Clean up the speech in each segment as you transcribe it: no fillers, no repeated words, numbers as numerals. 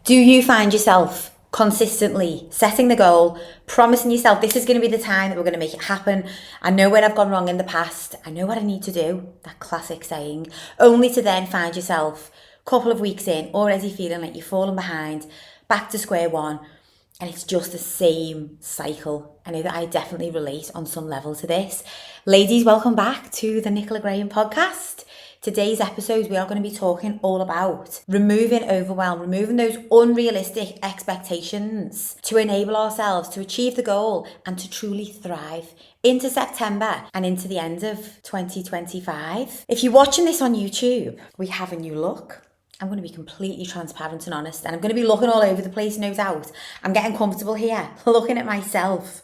Do you find yourself consistently setting the goal, promising yourself this is going to be the time that we're going to make it happen? I know where I've gone wrong in the past. I know what I need to do. That classic saying. Only to then find yourself a couple of weeks in, already feeling like you're falling behind, back to square one. And it's just the same cycle. I know that I definitely relate on some level to this. Ladies, welcome back to the Nicola Graham Podcast. Today's episode, we are going to be talking all about removing overwhelm, removing those unrealistic expectations to enable ourselves to achieve the goal and to truly thrive into September and into the end of 2025. If you're watching this on YouTube, we have a new look. I'm going to be completely transparent and honest, and I'm going to be looking all over the place, no doubt. I'm getting comfortable here, looking at myself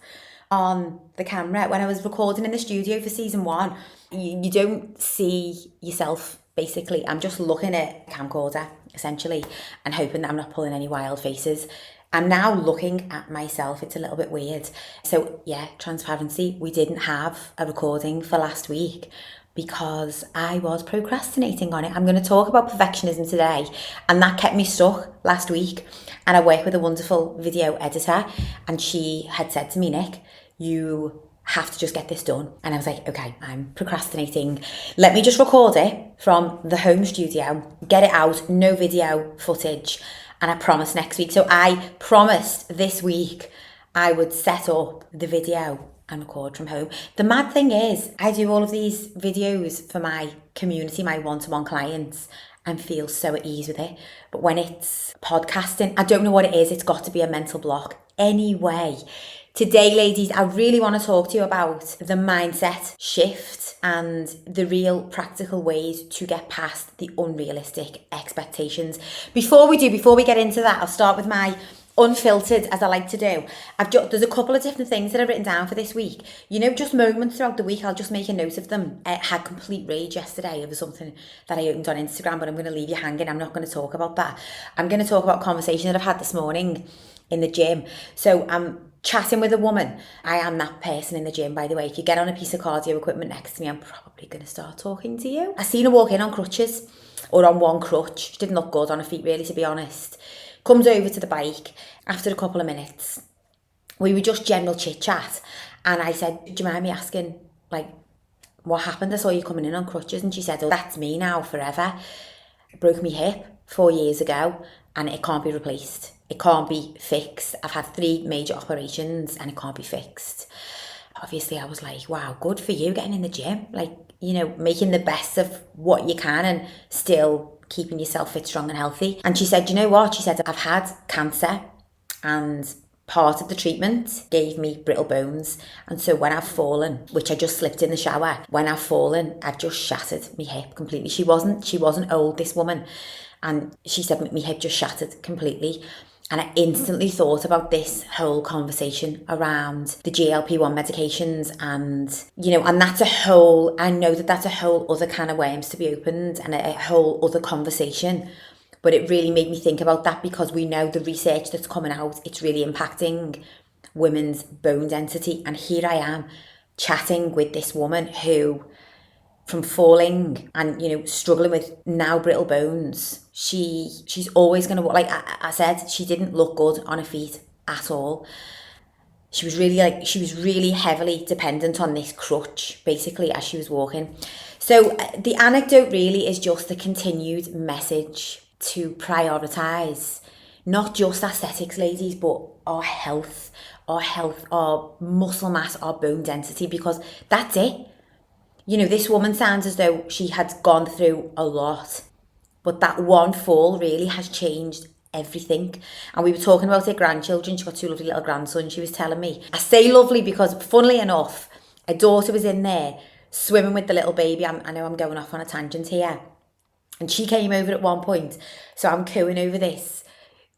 on the camera. When I was recording in the studio for season 1, you don't see yourself, basically. I'm just looking at a camcorder, essentially, and hoping that I'm not pulling any wild faces. I'm now looking at myself. It's a little bit weird. So yeah, transparency. We didn't have a recording for last week because I was procrastinating on it. I'm going to talk about perfectionism today, and that kept me stuck last week. And I work with a wonderful video editor, and she had said to me, Nick, you have to just get this done. And I was like, okay, I'm procrastinating. Let me just record it from the home studio, get it out, no video footage. And I promised next week. So I promised this week I would set up the video and record from home. The mad thing is, I do all of these videos for my community, my one-to-one clients, and feel so at ease with it. But when it's podcasting, I don't know what it is. It's got to be a mental block. Anyway, today, ladies, I really want to talk to you about the mindset shift and the real practical ways to get past the unrealistic expectations. Before we get into that, I'll start with my unfiltered, as I like to do. There's a couple of different things that I've written down for this week. You know, just moments throughout the week, I'll just make a note of them. I had complete rage yesterday over something that I opened on Instagram, but I'm going to leave you hanging. I'm not going to talk about that. I'm going to talk about a conversation that I've had this morning in the gym. So I'm chatting with a woman. I am that person in the gym, by the way. If you get on a piece of cardio equipment next to me, I'm probably going to start talking to you. I seen her walk in on crutches, or on one crutch. She didn't look good on her feet, really, to be honest. Comes over to the bike after a couple of minutes. We were just general chit chat, and I said, do you mind me asking, like, what happened? I saw you coming in on crutches. And she said, oh, that's me now forever. I broke my hip 4 years ago, and it can't be replaced. It can't be fixed. I've had 3 major operations and it can't be fixed. Obviously, I was like, wow, good for you getting in the gym. Like, you know, making the best of what you can and still keeping yourself fit, strong and healthy. And she said, you know what? She said, I've had cancer, and part of the treatment gave me brittle bones. And so when I've fallen, which I just slipped in the shower, when I've fallen, I've just shattered my hip completely. She wasn't old, this woman. And she said, my hip just shattered completely. And I instantly thought about this whole conversation around the GLP-1 medications, and, you know, and I know that that's a whole other can of worms to be opened and a whole other conversation. But it really made me think about that, because we know the research that's coming out, it's really impacting women's bone density. And here I am chatting with this woman who, from falling and, you know, struggling with now brittle bones, she's always going to, like I said, she didn't look good on her feet at all. She was really heavily dependent on this crutch, basically, as she was walking. So the anecdote really is just the continued message to prioritise not just aesthetics, ladies, but our health, our muscle mass, our bone density, because that's it. You know, this woman sounds as though she had gone through a lot, but that one fall really has changed everything. And we were talking about her grandchildren. She got 2 lovely little grandsons. She was telling me, I say lovely because, funnily enough, her daughter was in there swimming with the little baby. I know I'm going off on a tangent here. And she came over at one point. So I'm cooing over this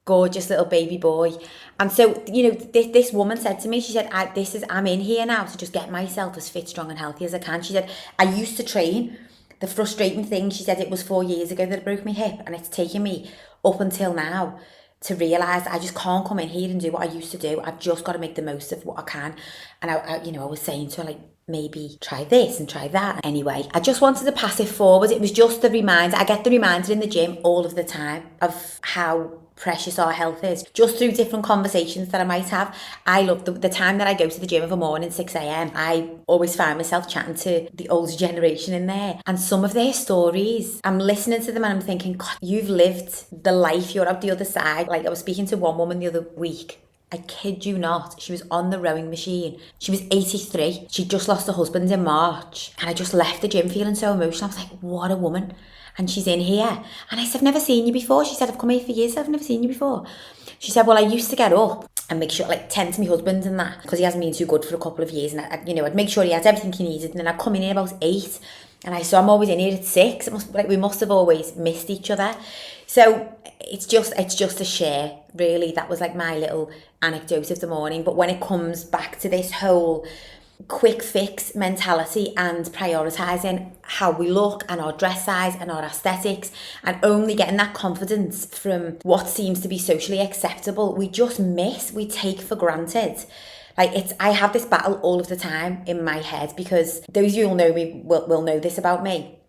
gorgeous little baby boy. And so, you know, this woman said to me, she said, I'm in here now to just get myself as fit, strong and healthy as I can. She said, I used to train. The frustrating thing, she said, it was 4 years ago that I broke my hip, and it's taken me up until now to realise I just can't come in here and do what I used to do. I've just got to make the most of what I can. And I was saying to her, like, maybe try this and try that. Anyway, I just wanted to pass it forward. It was just the reminder. I get the reminder in the gym all of the time of how precious our health is, just through different conversations that I might have. I love the time that I go to the gym of a morning, 6 a.m. I always find myself chatting to the older generation in there, and some of their stories, I'm listening to them and I'm thinking, God, you've lived the life, you're out the other side. Like, I was speaking to one woman the other week, I kid you not, she was on the rowing machine. She was 83. She just lost her husband in March. And I just left the gym feeling so emotional. I was like, what a woman. And she's in here. And I said, I've never seen you before. She said, I've come here for years. I've never seen you before. She said, well, I used to get up and make sure, like, tend to my husband and that, because he hasn't been too good for a couple of years. And, I'd make sure he had everything he needed. And then I'd come in here about 8. And I saw I'm always in here at 6. We must have always missed each other. So it's just a share, really. That was like my little anecdote of the morning. But when it comes back to this whole quick fix mentality and prioritizing how we look and our dress size and our aesthetics, and only getting that confidence from what seems to be socially acceptable, we take for granted. Like, I have this battle all of the time in my head, because those of you who know me will know this about me,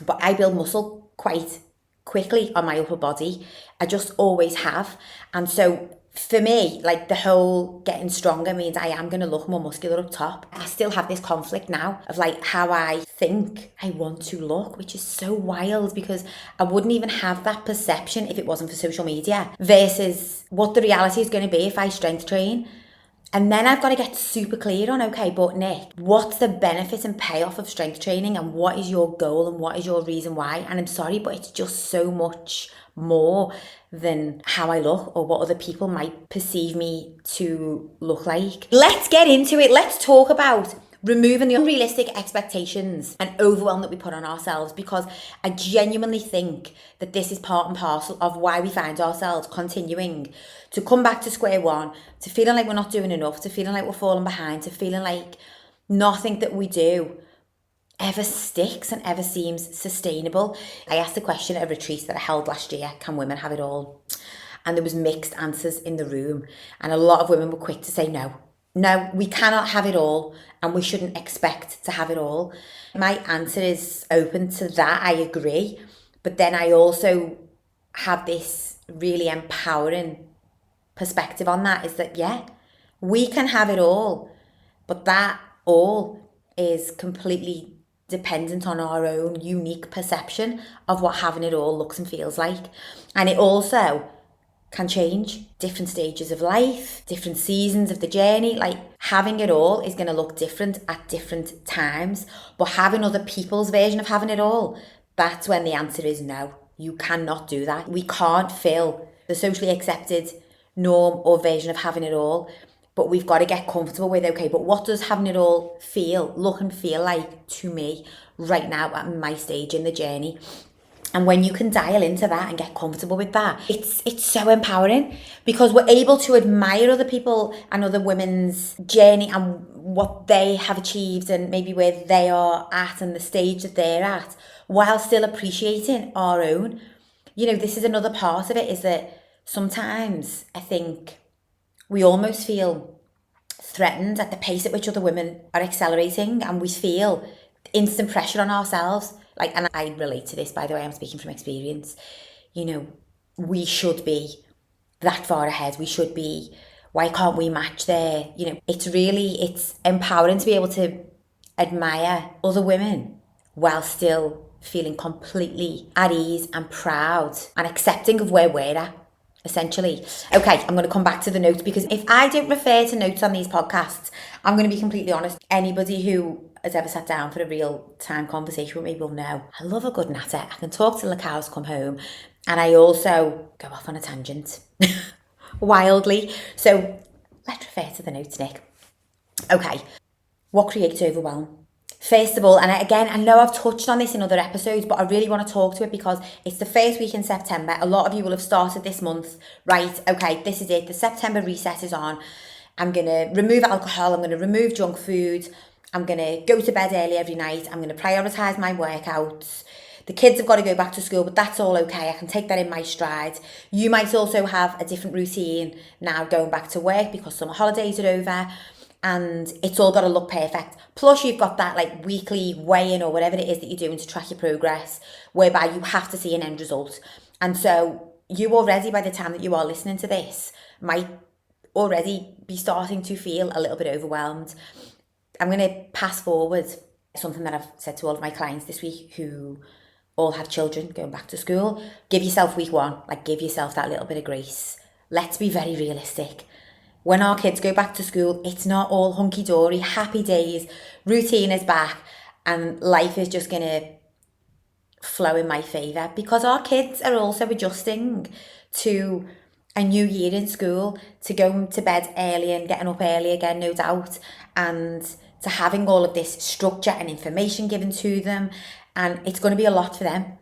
but I build muscle quite quickly on my upper body. I just always have. And so for me, like, the whole getting stronger means I am going to look more muscular up top. I still have this conflict now of, like, how I think I want to look, which is so wild, because I wouldn't even have that perception if it wasn't for social media, versus what the reality is going to be if I strength train. And then I've got to get super clear on, okay, but Nick, what's the benefit and payoff of strength training, and what is your goal and what is your reason why? And I'm sorry, but it's just so much more than how I look or what other people might perceive me to look like. Let's get into it. Let's talk about removing the unrealistic expectations and overwhelm that we put on ourselves, because I genuinely think that this is part and parcel of why we find ourselves continuing to come back to square one, to feeling like we're not doing enough, to feeling like we're falling behind, to feeling like nothing that we do ever sticks and ever seems sustainable. I asked the question at a retreat that I held last year, can women have it all? And there was mixed answers in the room, and a lot of women were quick to say no, we cannot have it all, and we shouldn't expect to have it all. My answer is open to that. I agree. But then I also have this really empowering perspective on that, is that, yeah, we can have it all, but that all is completely dependent on our own unique perception of what having it all looks and feels like. And it also can change, different stages of life, different seasons of the journey. Like, having it all is going to look different at different times, but having other people's version of having it all, that's when the answer is no. You cannot do that. We can't fill the socially accepted norm or version of having it all, but we've got to get comfortable with, okay, but what does having it all look and feel like to me right now at my stage in the journey? And when you can dial into that and get comfortable with that, it's so empowering, because we're able to admire other people and other women's journey and what they have achieved, and maybe where they are at and the stage that they're at, while still appreciating our own. This is another part of it, is that sometimes I think we almost feel threatened at the pace at which other women are accelerating, and we feel instant pressure on ourselves. Like, and I relate to this, by the way, I'm speaking from experience. We should be that far ahead. We should be, why can't we match there? It's empowering to be able to admire other women while still feeling completely at ease and proud and accepting of where we're at, essentially. Okay, I'm going to come back to the notes, because if I don't refer to notes on these podcasts, I'm going to be completely honest. Anybody who has ever sat down for a real time conversation with me will know I love a good natter. I can talk till the cows come home, and I also go off on a tangent wildly. So let's refer to the notes, Nick. Okay, what creates overwhelm? First of all, and I know I've touched on this in other episodes, but I really want to talk to it because it's the first week in September. A lot of you will have started this month, right? Okay, this is it. The September reset is on. I'm going to remove alcohol. I'm going to remove junk food. I'm going to go to bed early every night. I'm going to prioritise my workouts. The kids have got to go back to school, but that's all okay. I can take that in my stride. You might also have a different routine now going back to work because summer holidays are over and it's all got to look perfect. Plus you've got that like weekly weigh-in or whatever it is that you're doing to track your progress, whereby you have to see an end result. And so you already, by the time that you are listening to this, might already be starting to feel a little bit overwhelmed. I'm going to pass forward something that I've said to all of my clients this week who all have children going back to school. Give yourself week 1, like give yourself that little bit of grace. Let's be very realistic. When our kids go back to school, it's not all hunky-dory, happy days, routine is back, and life is just going to flow in my favour, because our kids are also adjusting to a new year in school, to going to bed early and getting up early again, no doubt, and to having all of this structure and information given to them, and it's going to be a lot for them.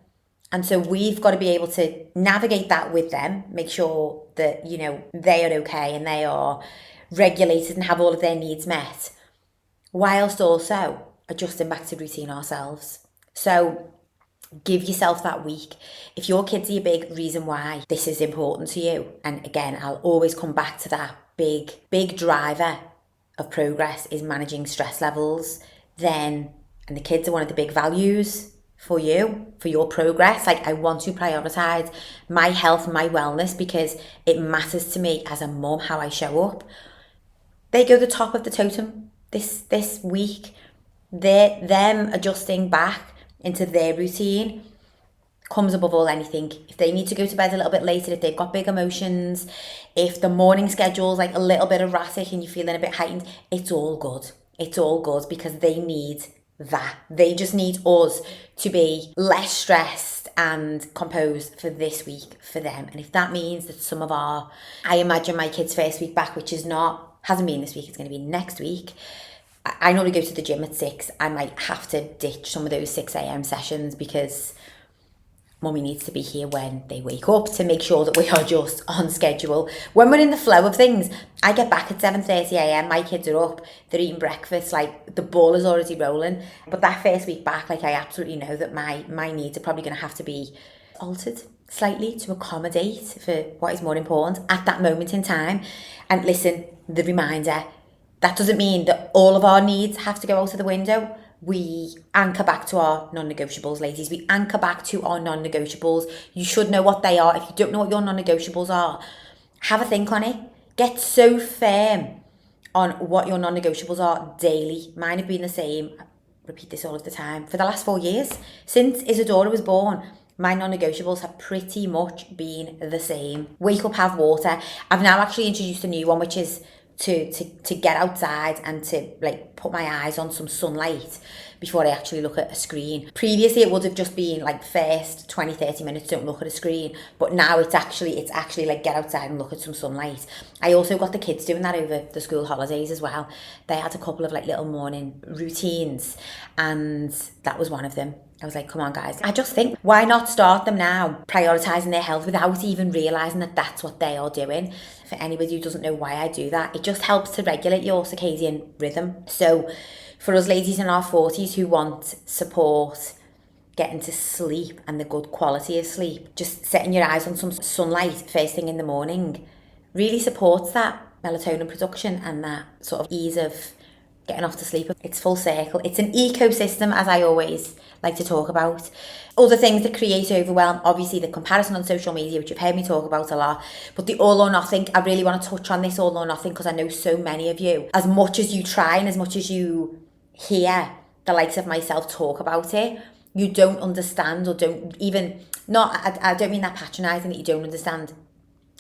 And so we've got to be able to navigate that with them, make sure that, you know, they are okay and they are regulated and have all of their needs met, whilst also adjusting back to routine ourselves. So give yourself that week. If your kids are a big reason why this is important to you, and again, I'll always come back to that big driver of progress is managing stress levels, then, and the kids are one of the big values for you, for your progress. Like, I want to prioritize my health, my wellness, because it matters to me as a mum how I show up. They go the top of the totem this week. Them adjusting back into their routine comes above all anything. If they need to go to bed a little bit later, if they've got big emotions, if the morning schedule's like a little bit erratic and you're feeling a bit heightened, it's all good. It's all good, because they need that. They just need us to be less stressed and composed for this week for them. And if that means that I imagine my kids' first week back, which hasn't been this week, it's going to be next week. I normally go to the gym at 6. I might have to ditch some of those 6 a.m. sessions because mummy needs to be here when they wake up to make sure that we are just on schedule. When we're in the flow of things, I get back at 7:30 a.m. My kids are up, they're eating breakfast, like the ball is already rolling. But that first week back, like I absolutely know that my needs are probably going to have to be altered slightly to accommodate for what is more important at that moment in time. And listen, the reminder, that doesn't mean that all of our needs have to go out of the window. We anchor back to our non-negotiables, ladies. We anchor back to our non-negotiables. You should know what they are. If you don't know what your non-negotiables are, have a think on it. Get so firm on what your non-negotiables are daily. Mine have been the same. I repeat this all of the time. For the last 4 years, since Isadora was born, my non-negotiables have pretty much been the same. Wake up, have water. I've now actually introduced a new one, which is to get outside and to like put my eyes on some sunlight before I actually look at a screen. Previously it would have just been like first 20-30 minutes don't look at a screen, but now it's actually like get outside and look at some sunlight. I also got the kids doing that over the school holidays as well. They had a couple of like little morning routines and that was one of them. I was like, come on guys. I just think, why not start them now, prioritising their health without even realising that that's what they are doing. For anybody who doesn't know why I do that, it just helps to regulate your circadian rhythm. So for us ladies in our 40s who want support, getting to sleep and the good quality of sleep, just setting your eyes on some sunlight first thing in the morning really supports that melatonin production and that sort of ease of getting off to sleep. It's full circle. It's an ecosystem, as I always like to talk about. Other things that create overwhelm, obviously the comparison on social media, which you've heard me talk about a lot, but the all or nothing. I really want to touch on this all or nothing because I know so many of you, as much as you try and as much as you hear the likes of myself talk about it, you don't understand or don't even, I don't mean that patronising that you don't understand.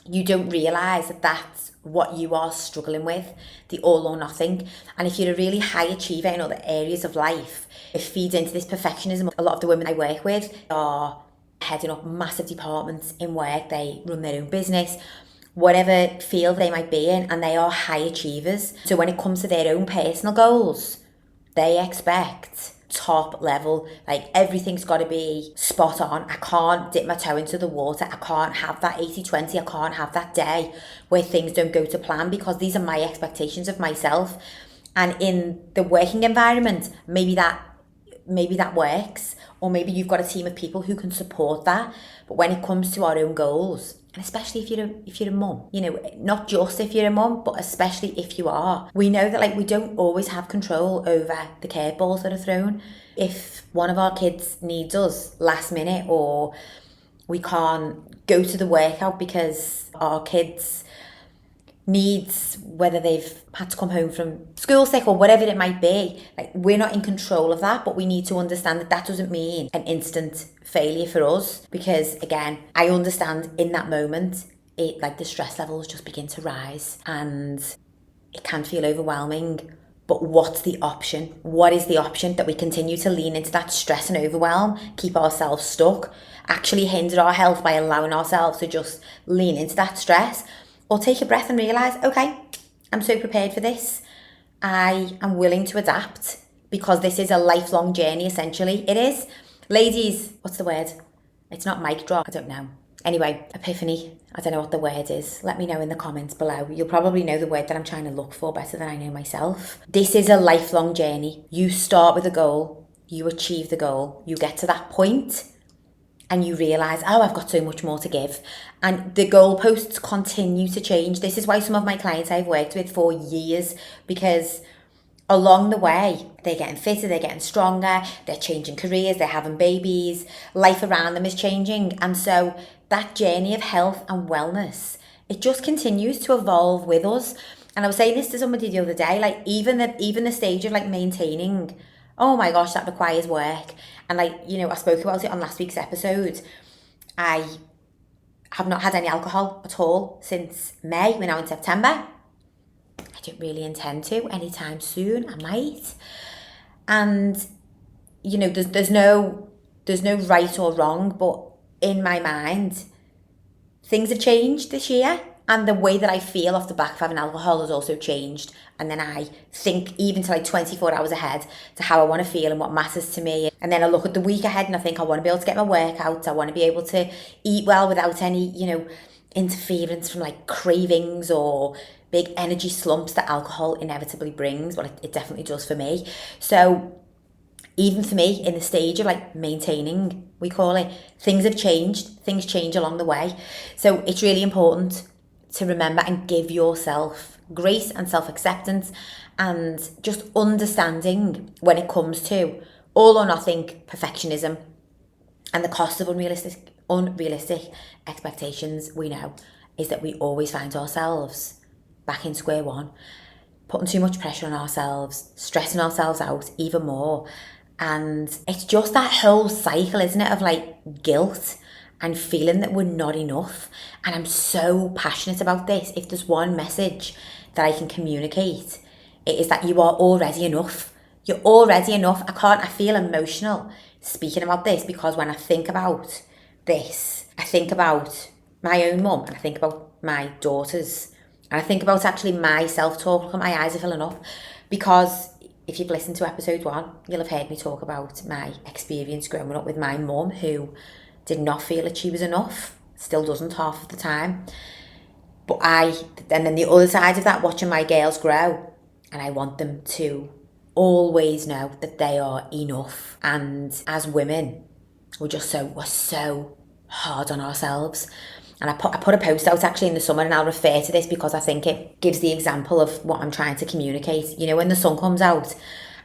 You don't realise that that's what you are struggling with, the all or nothing. And if you're a really high achiever in other areas of life, it feeds into this perfectionism. A lot of the women I work with are heading up massive departments in work. They run their own business, whatever field they might be in, and they are high achievers. So when it comes to their own personal goals, they expect top level, like everything's got to be spot on. I can't dip my toe into the water. I can't have that 80-20. I can't have that day where things don't go to plan, because these are my expectations of myself. And in the working environment, maybe that works, or maybe you've got a team of people who can support that. But when it comes to our own goals, and especially if you're a mum, you know, not just if you're a mum, but especially if you are, we know that like we don't always have control over the curveballs that are thrown. If one of our kids needs us last minute, or We can't go to the workout because our kids needs, whether they've had to come home from school sick or whatever it might be. Like, we're not in control of that, but we need to understand that that doesn't mean an instant failure for us, because again, I understand in that moment it, like, the stress levels just begin to rise and it can feel overwhelming. But what's the option? What is the option? That we continue to lean into that stress and overwhelm, keep ourselves stuck, actually hinder our health by allowing ourselves to just lean into that stress? Or take a breath and realise, okay, I'm so prepared for this. I am willing to adapt, because this is a lifelong journey, essentially. It is. Ladies, what's the word? It's not mic drop, I don't know. Anyway, epiphany, I don't know what the word is. Let me know in the comments below. You'll probably know the word that I'm trying to look for better than I know myself. This is a lifelong journey. You start with a goal, you achieve the goal, you get to that point, and you realise, oh, I've got so much more to give. And the goalposts continue to change. This is why some of my clients I've worked with for years, because along the way, they're getting fitter, they're getting stronger, they're changing careers, they're having babies, life around them is changing. And so that journey of health and wellness, it just continues to evolve with us. And I was saying this to somebody the other day, like, even the stage of like maintaining, oh my gosh, that requires work. And like, you know, I spoke about it on last week's episode. I have not had any alcohol at all since May. We're now in September. I don't really intend to anytime soon. I might. And, you know, there's no right or wrong, but in my mind, things have changed this year. And the way that I feel off the back of having alcohol has also changed. And then I think even to like 24 hours ahead to how I want to feel and what matters to me. And then I look at the week ahead and I think I want to be able to get my workouts. I want to be able to eat well without any, you know, interference from like cravings or big energy slumps that alcohol inevitably brings. Well, it definitely does for me. So even for me, in the stage of like maintaining, we call it, things have changed. Things change along the way. So it's really important to remember and give yourself grace and self-acceptance and just understanding when it comes to all or nothing perfectionism and the cost of unrealistic expectations. We know is that we always find ourselves back in square one, putting too much pressure on ourselves, stressing ourselves out even more. And it's just that whole cycle, isn't it, of like guilt and feeling that we're not enough. And I'm so passionate about this. If there's one message that I can communicate, it is that you are already enough. You're already enough. I feel emotional speaking about this, because when I think about this, I think about my own mum and I think about my daughters. And I think about actually my self-talk. Look at my eyes are filling up. Because if you've listened to episode 1, you'll have heard me talk about my experience growing up with my mum, who did not feel that she was enough, still doesn't half of the time. But and then the other side of that, watching my girls grow, and I want them to always know that they are enough. And as women, we're so hard on ourselves. And I put a post out actually in the summer, and I'll refer to this because I think it gives the example of what I'm trying to communicate. You know, when the sun comes out,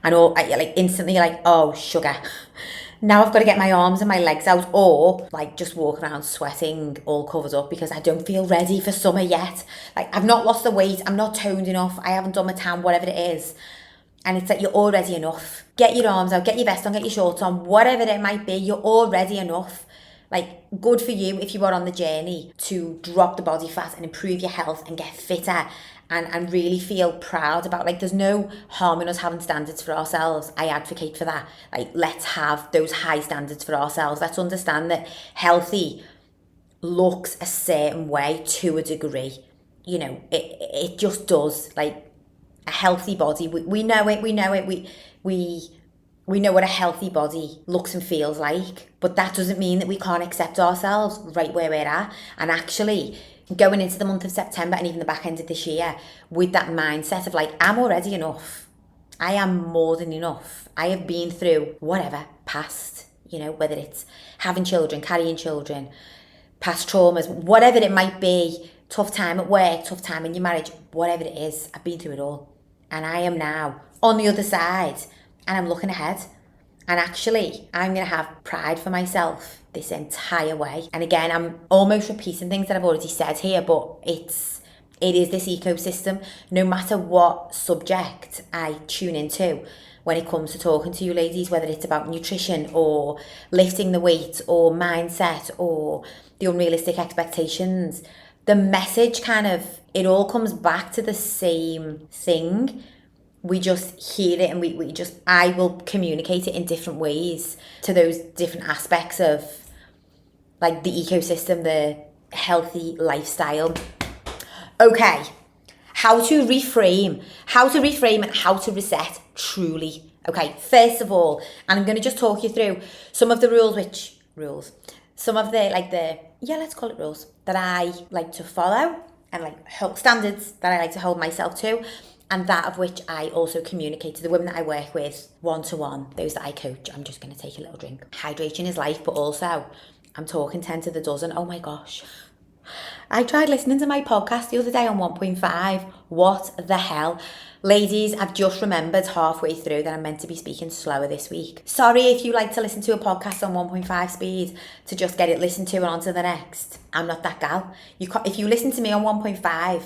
and like instantly you're like, oh, sugar. Now I've got to get my arms and my legs out, or like just walk around sweating all covered up because I don't feel ready for summer yet. Like, I've not lost the weight, I'm not toned enough, I haven't done my tan, whatever it is. And it's like, you're already enough. Get your arms out, get your vest on, get your shorts on, whatever it might be, you're already enough. Like, good for you if you are on the journey to drop the body fat and improve your health and get fitter and really feel proud about, like, there's no harm in us having standards for ourselves. I advocate for that. Like, let's have those high standards for ourselves. Let's understand that healthy looks a certain way to a degree. You know, it just does. Like, a healthy body, we know it, we know what a healthy body looks and feels like, but that doesn't mean that we can't accept ourselves right where we're at. And actually, going into the month of September and even the back end of this year with that mindset of like, I'm already enough. I am more than enough. I have been through whatever, past, you know, whether it's having children, carrying children, past traumas, whatever it might be, tough time at work, tough time in your marriage, whatever it is, I've been through it all. And I am now on the other side and I'm looking ahead. And actually, I'm going to have pride for myself this entire way. And again, I'm almost repeating things that I've already said here, but it is this ecosystem. No matter what subject I tune into when it comes to talking to you ladies, whether it's about nutrition or lifting the weight or mindset or the unrealistic expectations, the message it all comes back to the same thing. We just hear it and I will communicate it in different ways to those different aspects of like the ecosystem, the healthy lifestyle. Okay, how to reframe and how to reset truly. Okay, first of all, and I'm going to just talk you through some of the some of let's call it rules that I like to follow and standards that I like to hold myself to, and that of which I also communicate to the women that I work with one-to-one, those that I coach. I'm just going to take a little drink. Hydration is life, but also I'm talking 10 to the dozen. Oh my gosh. I tried listening to my podcast the other day on 1.5. What the hell? Ladies, I've just remembered halfway through that I'm meant to be speaking slower this week. Sorry if you like to listen to a podcast on 1.5 speed to just get it listened to and on to the next. I'm not that gal. If you listen to me on 1.5,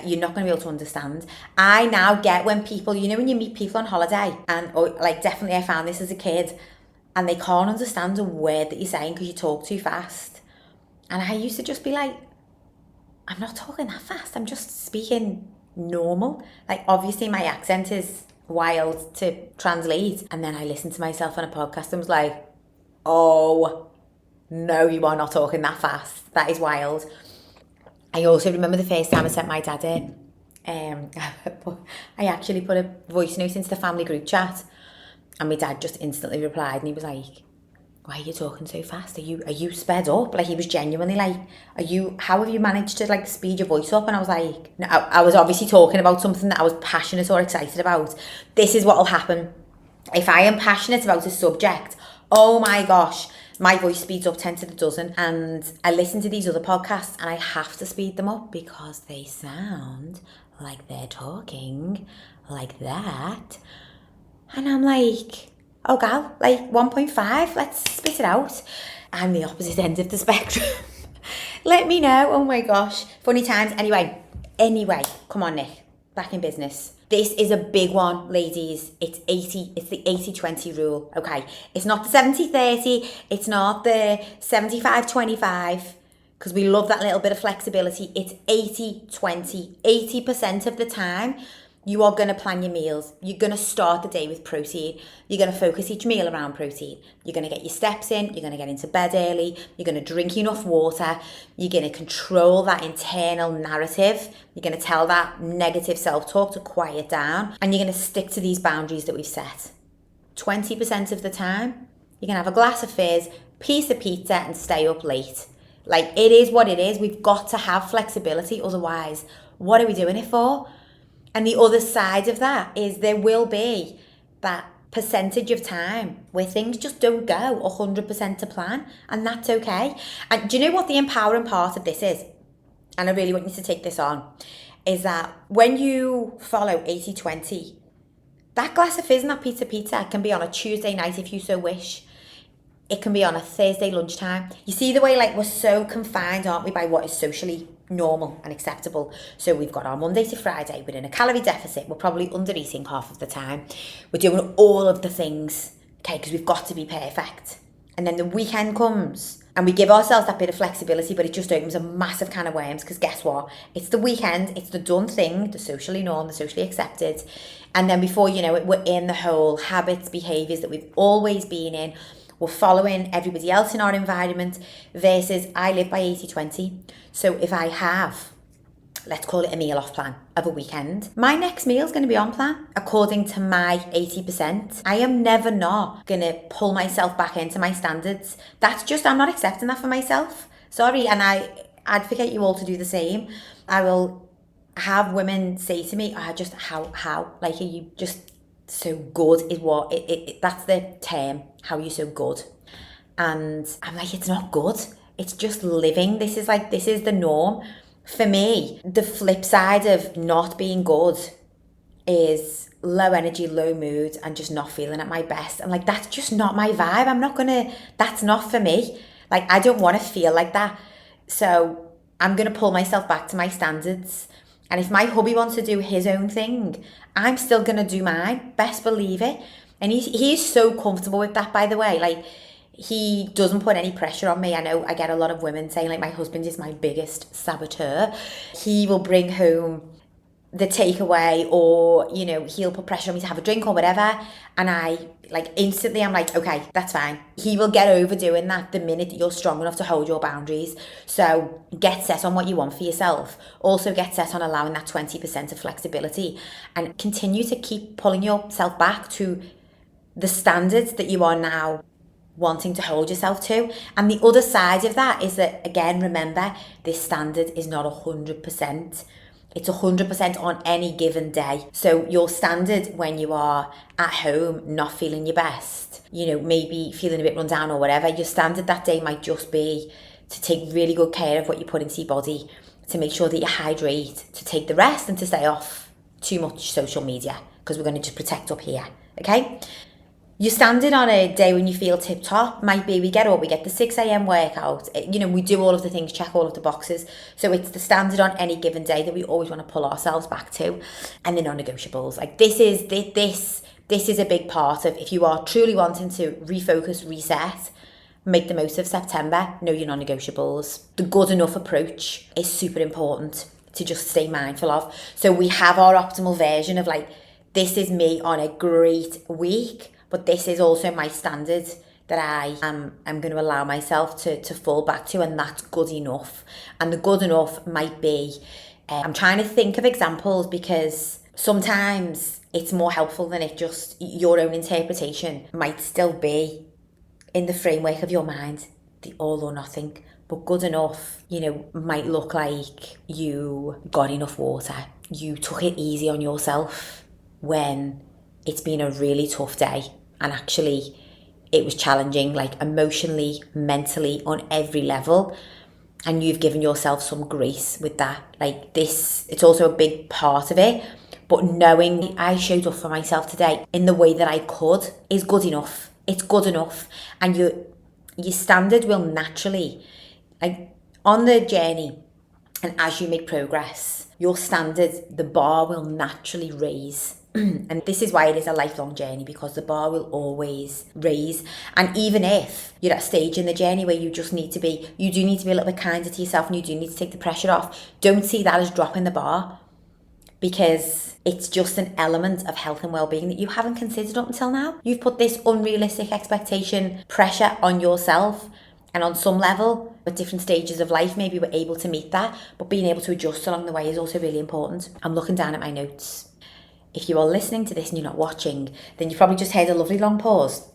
you're not going to be able to understand. I now get when people, when you meet people on holiday, and definitely I found this as a kid, and they can't understand a word that you're saying because you talk too fast. And I used to just be like, I'm not talking that fast. I'm just speaking normal. Obviously my accent is wild to translate. And then I listened to myself on a podcast and was like, oh, no, you are not talking that fast. That is wild. I also remember the first time I sent my dad in. I actually put a voice note into the family group chat, and my dad just instantly replied, and he was like, why are you talking so fast? Are you sped up? He was genuinely like, how have you managed to speed your voice up? And I was like, no, I was obviously talking about something that I was passionate or excited about. This is what will happen. If I am passionate about a subject, oh my gosh, my voice speeds up 10 to the dozen. And I listen to these other podcasts and I have to speed them up because they sound like they're talking like that. And I'm like, oh gal, 1.5, let's spit it out. I'm the opposite end of the spectrum. Let me know. Oh my gosh, funny times. Anyway, come on Nick, back in business. This is a big one, ladies. It's the 80-20 rule, okay? It's not the 70-30, it's not the 75-25, because we love that little bit of flexibility. It's 80-20. 80% of the time, you are going to plan your meals. You're going to start the day with protein. You're going to focus each meal around protein. You're going to get your steps in. You're going to get into bed early. You're going to drink enough water. You're going to control that internal narrative. You're going to tell that negative self-talk to quiet down. And you're going to stick to these boundaries that we've set. 20% of the time, you're going to have a glass of fizz, piece of pizza, and stay up late. It is what it is. We've got to have flexibility. Otherwise, what are we doing it for? And the other side of that is there will be that percentage of time where things just don't go 100% to plan, and that's okay. And do you know what the empowering part of this is? And I really want you to take this on, is that when you follow 80-20, that glass of fizz and that pizza can be on a Tuesday night if you so wish. It can be on a Thursday lunchtime. You see the way we're so confined, aren't we, by what is socially normal and acceptable. So we've got our Monday to Friday, we're in a calorie deficit, we're probably under eating half of the time, we're doing all of the things, okay, because we've got to be perfect. And then the weekend comes and we give ourselves that bit of flexibility, but it just opens a massive can of worms, because guess what, it's the weekend, it's the done thing, the socially norm, the socially accepted, and then before you know it, we're in the whole habits, behaviours that we've always been in. We're following everybody else in our environment, versus I live by 80-20. So if I have, let's call it a meal off plan of a weekend, my next meal is going to be on plan according to my 80%. I am never not going to pull myself back into my standards. I'm not accepting that for myself. Sorry. And I advocate you all to do the same. I will have women say to me, how, are you just so good is what that's the term. How are you so good? And I'm like, it's not good. It's just living. This is the norm. For me, the flip side of not being good is low energy, low mood, and just not feeling at my best. I'm like, that's just not my vibe. That's not for me. Like, I don't want to feel like that. So I'm going to pull myself back to my standards. And if my hubby wants to do his own thing, I'm still going to do mine. Best believe it. And he's so comfortable with that, by the way. Like, he doesn't put any pressure on me. I know I get a lot of women saying, like, my husband is my biggest saboteur. He will bring home the takeaway, or, you know, he'll put pressure on me to have a drink or whatever. And I, like, instantly, I'm like, okay, that's fine. He will get over doing that the minute that you're strong enough to hold your boundaries. So get set on what you want for yourself. Also get set on allowing that 20% of flexibility, and continue to keep pulling yourself back to the standards that you are now wanting to hold yourself to. And the other side of that is that, again, remember, this standard is not 100%. It's 100% on any given day. So your standard when you are at home, not feeling your best, you know, maybe feeling a bit run down or whatever, your standard that day might just be to take really good care of what you put into your body, to make sure that you hydrate, to take the rest, and to stay off too much social media, because we're going to just protect up here, okay? Your standard on a day when you feel tip top might be, we get up, we get the 6 a.m. workout, you know, we do all of the things, check all of the boxes. So it's the standard on any given day that we always want to pull ourselves back to. And the non-negotiables, like this is a big part of, if you are truly wanting to refocus, reset, make the most of September, know your non-negotiables. The good enough approach is super important to just stay mindful of. So we have our optimal version of, like, this is me on a great week, but this is also my standard that I am going to allow myself to fall back to, and that's good enough. And the good enough might be, I'm trying to think of examples, because sometimes it's more helpful than it just, your own interpretation might still be in the framework of your mind, the all or nothing. But good enough, you know, might look like you got enough water, you took it easy on yourself when it's been a really tough day, and actually it was challenging, like emotionally, mentally, on every level, and you've given yourself some grace with that. Like this, it's also a big part of it, but knowing I showed up for myself today in the way that I could is good enough. It's good enough. And your standard will naturally, like on the journey, and as you make progress, your standard, the bar will naturally raise. And this is why it is a lifelong journey, because the bar will always raise. And even if you're at a stage in the journey where you do need to be a little bit kinder to yourself, and you do need to take the pressure off, don't see that as dropping the bar, because it's just an element of health and well-being that you haven't considered up until now. You've put this unrealistic expectation, pressure on yourself, and on some level, at different stages of life, maybe we're able to meet that, but being able to adjust along the way is also really important. I'm looking down at my notes. If you are listening to this and you're not watching, then you probably just heard a lovely long pause,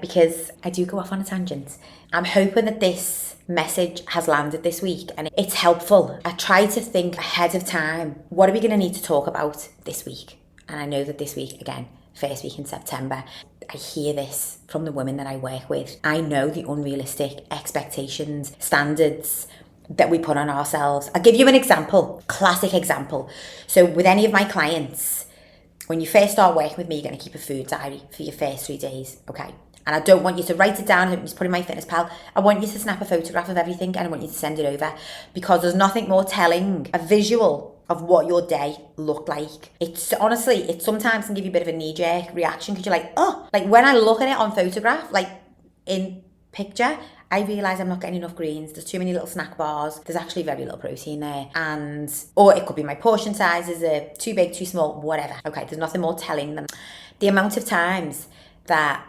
because I do go off on a tangent. I'm hoping that this message has landed this week and it's helpful. I try to think ahead of time, what are we going to need to talk about this week? And I know that this week, again, first week in September, I hear this from the women that I work with. I know the unrealistic expectations, standards that we put on ourselves. I'll give you an example, classic example. So with any of my clients, when you first start working with me, you're going to keep a food diary for your first 3 days, okay? And I don't want you to write it down, just put it in MyFitnessPal. I want you to snap a photograph of everything, and I want you to send it over, because there's nothing more telling, a visual of what your day looked like. It's honestly, it sometimes can give you a bit of a knee-jerk reaction, because you're like, oh, like when I look at it on photograph, like in picture, I realise I'm not getting enough greens. There's too many little snack bars. There's actually very little protein there. Or it could be my portion sizes are too big, too small, whatever. Okay, there's nothing more telling them. The amount of times that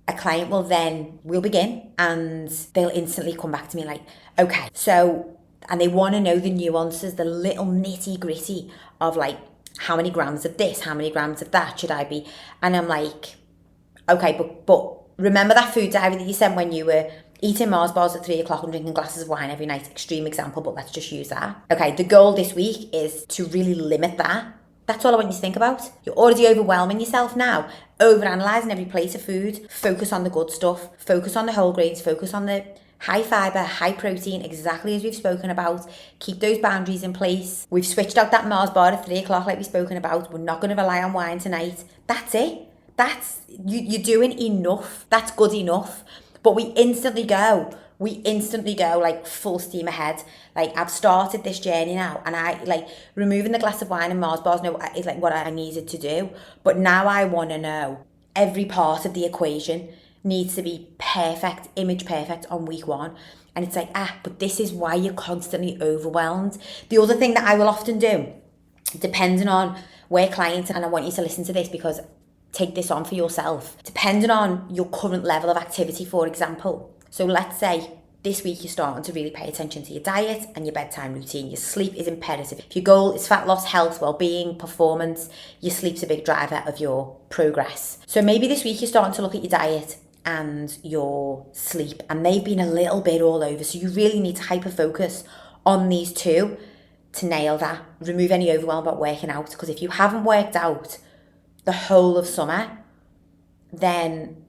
a client will begin and they'll instantly come back to me like, okay, so, and they want to know the nuances, the little nitty gritty of like, how many grams of this, how many grams of that should I be? And I'm like, okay, but remember that food diary that you sent when you were eating Mars bars at 3 o'clock and drinking glasses of wine every night? Extreme example, but let's just use that. Okay, the goal this week is to really limit that. That's all I want you to think about. You're already overwhelming yourself now, overanalyzing every plate of food. Focus on the good stuff. Focus on the whole grains. Focus on the High fibre, high protein, exactly as we've spoken about. Keep those boundaries in place. We've switched out that Mars bar at 3 o'clock like we've spoken about. We're not going to rely on wine tonight. That's it. You're doing enough. That's good enough. But we instantly go like full steam ahead. Like, I've started this journey now, and I like removing the glass of wine and Mars bars now is like what I needed to do. But now I want to know every part of the equation needs to be perfect, image perfect on week 1. And it's like, but this is why you're constantly overwhelmed. The other thing that I will often do, depending on where clients, and I want you to listen to this because take this on for yourself, depending on your current level of activity, for example. So let's say this week you're starting to really pay attention to your diet and your bedtime routine. Your sleep is imperative. If your goal is fat loss, health, well-being, performance, your sleep's a big driver of your progress. So maybe this week you're starting to look at your diet and your sleep, and they've been a little bit all over. So you really need to hyper focus on these two to nail that. Remove any overwhelm about working out, because if you haven't worked out the whole of summer, then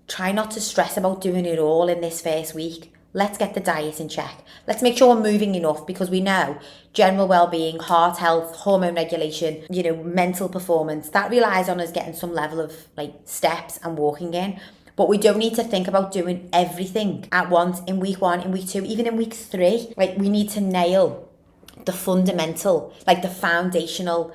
try not to stress about doing it all in this first week. Let's get the diet in check. Let's make sure we're moving enough, because we know general well-being, heart health, hormone regulation, mental performance, that relies on us getting some level of like steps and walking in. But we don't need to think about doing everything at once in week 1, in week 2, even in week 3. Like, we need to nail the fundamental, like the foundational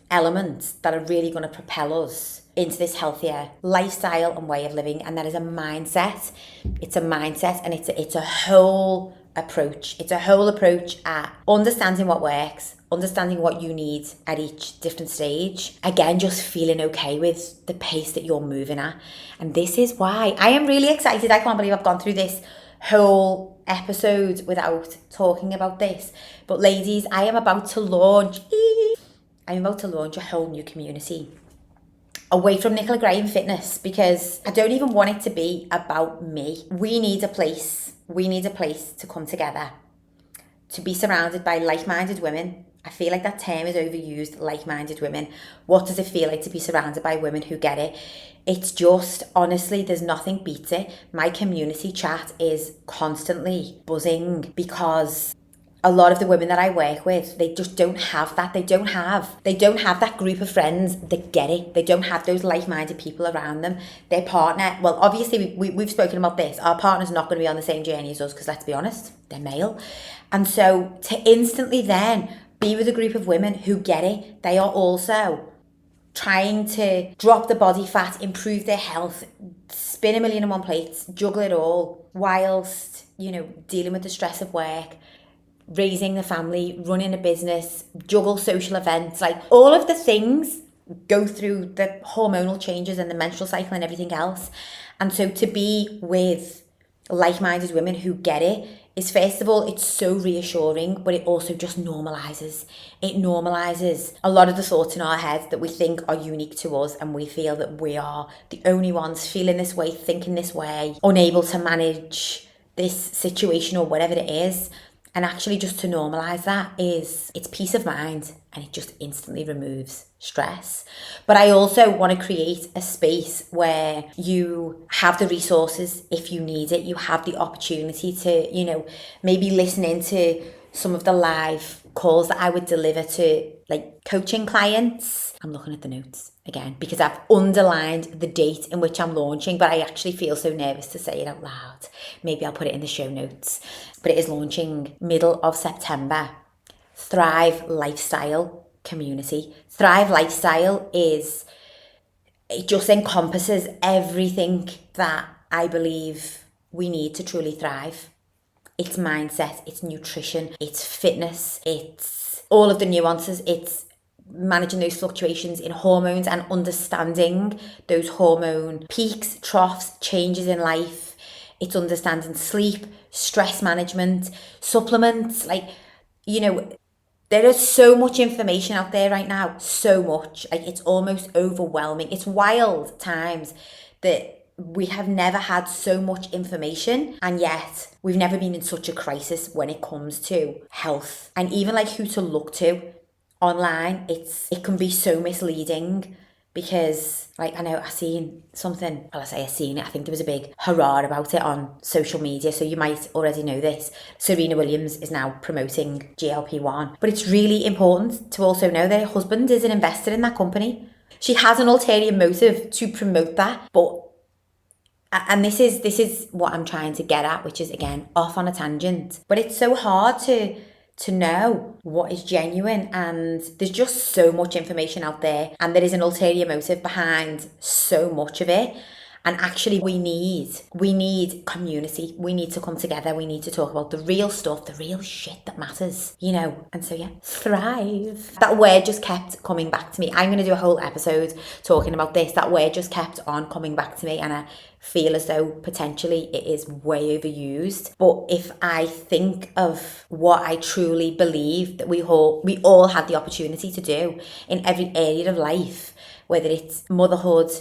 elements that are really going to propel us into this healthier lifestyle and way of living. And that is a mindset. It's a mindset, and it's a whole approach. It's a whole approach at understanding what works, understanding what you need at each different stage. Again, just feeling okay with the pace that you're moving at. And this is why I am really excited. I can't believe I've gone through this whole episode without talking about this. But ladies, I am about to launch a whole new community away from Nicola Graham Fitness, because I don't even want it to be about me. We need a place to come together, to be surrounded by like-minded women. I feel like that term is overused, like-minded women. What does it feel like to be surrounded by women who get it? It's just, honestly, there's nothing beats it. My community chat is constantly buzzing, because a lot of the women that I work with, they just don't have that. They don't have that group of friends that get it. They don't have those like-minded people around them. Their partner, well, obviously we've spoken about this. Our partner's not going to be on the same journey as us, because let's be honest, they're male. And so to instantly then be with a group of women who get it, they are also trying to drop the body fat, improve their health, spin 1,000,001 plates, juggle it all, whilst, dealing with the stress of work, raising the family, running a business, juggle social events, like all of the things, go through the hormonal changes and the menstrual cycle and everything else. And so to be with like-minded women who get it is, first of all, it's so reassuring, but it also just normalizes. It normalizes a lot of the thoughts in our heads that we think are unique to us, and we feel that we are the only ones feeling this way, thinking this way, unable to manage this situation or whatever it is. And actually, just to normalize that it's peace of mind, and it just instantly removes stress. But I also want to create a space where you have the resources if you need it. You have the opportunity to, maybe listen into some of the live calls that I would deliver to like coaching clients. I'm looking at the notes again because I've underlined the date in which I'm launching, but I actually feel so nervous to say it out loud. Maybe I'll put it in the show notes. But it is launching middle of September. Thrive Lifestyle Community. Thrive Lifestyle it just encompasses everything that I believe we need to truly thrive. It's mindset, it's nutrition, it's fitness, it's all of the nuances, it's managing those fluctuations in hormones and understanding those hormone peaks, troughs, changes in life. It's understanding sleep, stress management, supplements. There is so much information out there right now, so much. It's almost overwhelming. It's wild times that we have never had so much information, and yet we've never been in such a crisis when it comes to health. And even who to look to online, it can be so misleading. Because, like, I know I seen something, well, I say I seen it, I think there was a big hurrah about it on social media, so you might already know this. Serena Williams is now promoting GLP-1, but it's really important to also know that her husband is an investor in that company. She has an ulterior motive to promote that, and this is what I'm trying to get at, which is, again, off on a tangent. But it's so hard to know what is genuine, and there's just so much information out there, and there is an ulterior motive behind so much of it. And actually we need community. We need to come together. We need to talk about the real stuff, the real shit that matters, And so, yeah, thrive. That word just kept coming back to me. I'm going to do a whole episode talking about this. That word just kept on coming back to me, and I feel as though potentially it is way overused. But if I think of what I truly believe that we all have the opportunity to do in every area of life, whether it's motherhood,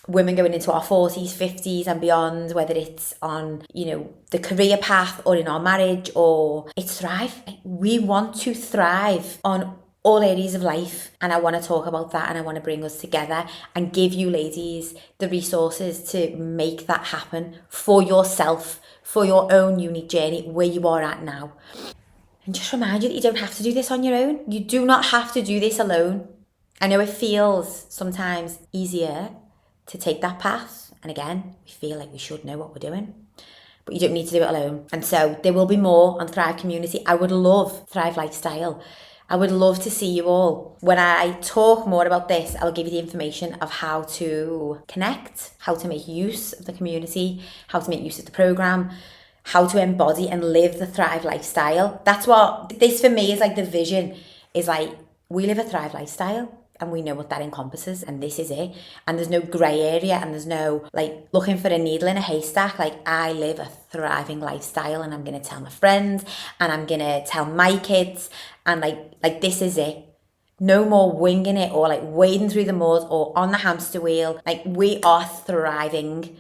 women going into our 40s, 50s and beyond, whether it's on, the career path or in our marriage, or it's thrive. We want to thrive on all areas of life, and I want to talk about that, and I want to bring us together and give you ladies the resources to make that happen for yourself, for your own unique journey where you are at now. And just remind you that you don't have to do this on your own. You do not have to do this alone. I know it feels sometimes easier to take that path, and again, we feel like we should know what we're doing, but you don't need to do it alone. And so there will be more on Thrive Community. I would love Thrive Lifestyle. I would love to see you all. When I talk more about this, I'll give you the information of how to connect, how to make use of the community, how to make use of the program, how to embody and live the Thrive Lifestyle. That's what this for me is like. The vision is like, we live a Thrive Lifestyle, and we know what that encompasses, and this is it. And there's no grey area, and there's no like looking for a needle in a haystack. Like, I live a thriving lifestyle, and I'm going to tell my friends, and I'm going to tell my kids, and like this is it. No more winging it or like wading through the mud or on the hamster wheel. Like, we are thriving.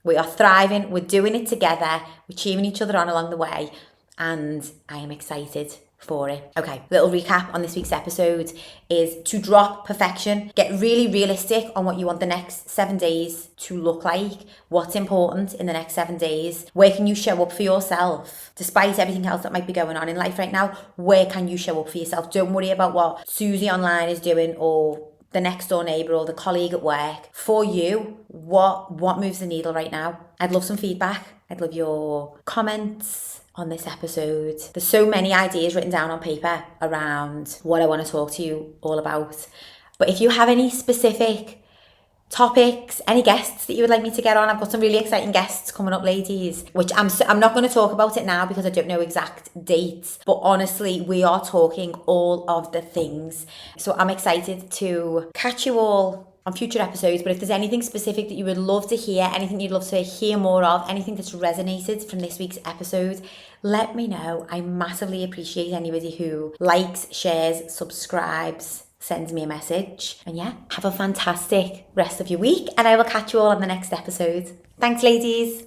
We are thriving. We're doing it together. We're cheering each other on along the way, and I am excited for it. Okay, little recap on this week's episode is to drop perfection. Get really realistic on what you want the next 7 days to look like. What's important in the next 7 daws? Where can you show up for yourself? Despite everything else that might be going on in life right now, where can you show up for yourself? Don't worry about what Susie online is doing, or the next door neighbour, or the colleague at work. For you, what moves the needle right now? I'd love some feedback. I'd love your comments on this episode. There's so many ideas written down on paper around what I want to talk to you all about. But if you have any specific topics, any guests that you would like me to get on, I've got some really exciting guests coming up, ladies, which I'm not going to talk about it now because I don't know exact dates, but honestly, we are talking all of the things. So I'm excited to catch you all on future episodes. But if there's anything specific that you would love to hear, anything you'd love to hear more of, anything that's resonated from this week's episode, let me know. I massively appreciate anybody who likes, shares, subscribes, sends me a message. And yeah, have a fantastic rest of your week, and I will catch you all on the next episode. Thanks, ladies.